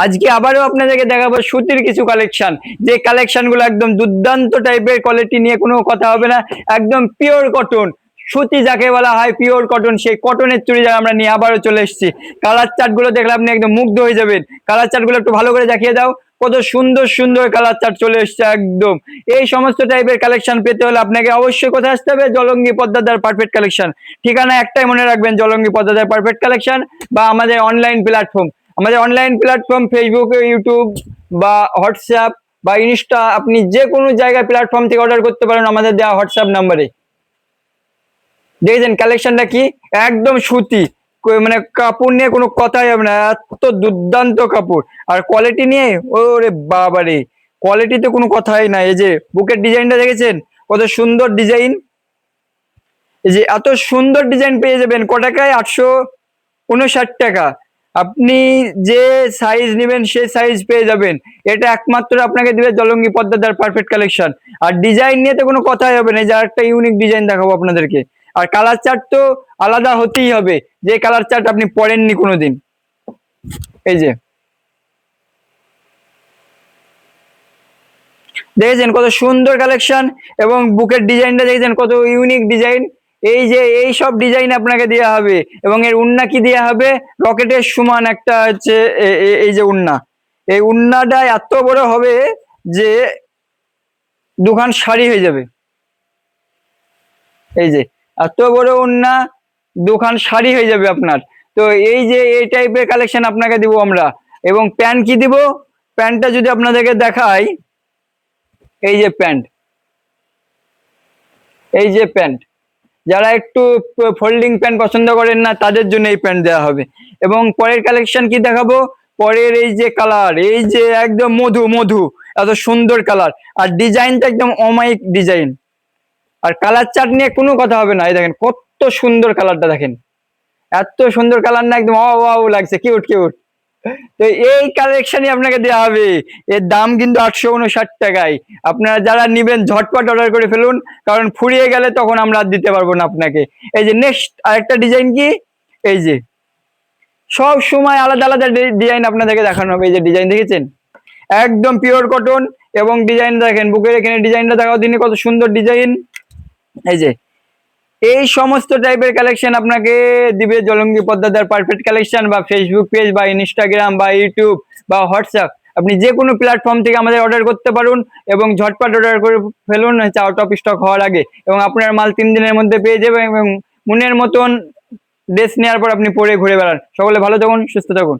আজকে আবারও আপনাদেরকে দেখাবো সুতির কিছু কালেকশন, যে কালেকশন গুলো একদম দুর্দান্ত টাইপের, কোয়ালিটি নিয়ে কোনো কথা হবে না, একদম পিওর কটন। সুতি যাকে বলা হয় পিওর কটন, সেই কটনের চুড়িদার আমরা নিয়ে আবারও চলে এসেছি। কালার চার্ট গুলো দেখলে আপনি একদম মুগ্ধ হয়ে যাবেন। কালার চার্ট গুলো একটু ভালো করে দেখিয়ে দাও, কত সুন্দর সুন্দর কালার চার্ট চলে এসছে একদম। এই সমস্ত টাইপের কালেকশন পেতে হলে আপনাকে অবশ্যই কোথায় আসতে হবে, জলঙ্গি পদ্মাদার পারফেক্ট কালেকশন। ঠিকানা একটাই মনে রাখবেন, জলঙ্গি পদ্মাদার পারফেক্ট কালেকশন, বা আমাদের অনলাইন প্ল্যাটফর্ম। আমাদের অনলাইন প্ল্যাটফর্ম ফেসবুক, ইউটিউব বা হোয়াটসঅ্যাপ বা ইনস্টা, আপনি যে কোনো জায়গায় প্ল্যাটফর্ম থেকে অর্ডার করতে পারেন আমাদের দেওয়া হোয়াটসঅ্যাপ নাম্বারে। দেখেছেন কালেকশনটা কি, একদম সুতি, মানে কাপড় নিয়ে কোনো কথাই হবে না, এত দুর্দান্ত কাপড়। আর কোয়ালিটি নিয়ে ওরে বাবারে, কোয়ালিটিতে কোনো কথাই নাই। এই যে বুকের ডিজাইনটা দেখেছেন, কত সুন্দর ডিজাইন। এই যে এত সুন্দর ডিজাইন পেয়ে যাবেন ক টাকায়, 859 টাকা। আপনি যে সাইজ নেবেন সেই সাইজ পেয়ে যাবেন। এটা একমাত্র আপনাকে দিবে জলঙ্গি পদ্মাদার পারফেক্ট কালেকশন। আর ডিজাইন নিয়ে তো কোনো কথাই হবে না, যে একটা ইউনিক ডিজাইন দেখাবো আপনাদেরকে। আর কালার চার্ট তো আলাদা হতেই হবে, যে কালার চার্ট আপনি পরেননি কোনোদিন। এই যে দেখেছেন কত সুন্দর কালেকশন, এবং বুকের ডিজাইনটা দেখেছেন কত ইউনিক ডিজাইন। এই যে এই সব ডিজাইন আপনাকে দেওয়া হবে, এবং এর উন্না কি দেওয়া হবে, রকেটের সমান একটা হচ্ছে এই যে উন্না। এই উন্নাটা এত বড় হবে যে দুখান শাড়ি হয়ে যাবে। এই যে এত বড় উন্না, দুখান শাড়ি হয়ে যাবে আপনার। তো এই যে এই টাইপের কালেকশন আপনাকে দিব আমরা। এবং প্যান্ট কি দিব, প্যান্টটা যদি আপনাদেরকে দেখাই, এই যে প্যান্ট, এই যে প্যান্ট, যারা একটু ফোল্ডিং প্যান্ট পছন্দ করেন না তাদের জন্য এই প্যান্ট দেওয়া হবে। এবং পরের কালেকশন কি দেখাবো, পরের এই যে কালার, এই যে একদম মধু মধু, এত সুন্দর কালার। আর ডিজাইনটা একদম অমায়িক ডিজাইন। আর কালার চার্ট নিয়ে কোনো কথা হবে না। এই দেখেন কত সুন্দর কালারটা, দেখেন এত সুন্দর কালার না, একদম ওয়াও লাগছে, কিউট কিউট। তো এই কালেকশনই আপনাকে দেওয়া হবে। এর দাম কিন্তু 859 টাকায়। আপনারা যারা নিবেন ঝটপট অর্ডার করে ফেলুন, কারণ ফুরিয়ে গেলে তখন আমরা আর দিতে পারবো না আপনাকে। এই যে নেক্সট আরেকটা ডিজাইন কি, এই যে সব সময় আলাদা আলাদা ডিজাইন আপনাদেরকে দেখানো হবে। এই যে ডিজাইন দেখেছেন, একদম পিওর কটন। এবং ডিজাইন দেখেন, বুকের এখানে ডিজাইনটা দেখাও দিনে, কত সুন্দর ডিজাইন। এই যে এই সমস্ত টাইপের কালেকশন আপনাকে দিবে জলঙ্গি পদ্মাদার পারফেক্ট কালেকশন, বা ফেসবুক পেজ বা ইনস্টাগ্রাম বা ইউটিউব বা হোয়াটসঅ্যাপ, আপনি যে কোনো প্ল্যাটফর্ম থেকে আমাদের অর্ডার করতে পারুন। এবং ঝটপট অর্ডার করে ফেলুন হচ্ছে আউট অফ স্টক হওয়ার আগে, এবং আপনার মাল 3 দিনের মধ্যে পেয়ে যাবেন। এবং মনের মতন ড্রেস নেওয়ার পর আপনি পরে ঘুরে বেড়ান। সকলে ভালো থাকুন, সুস্থ থাকুন।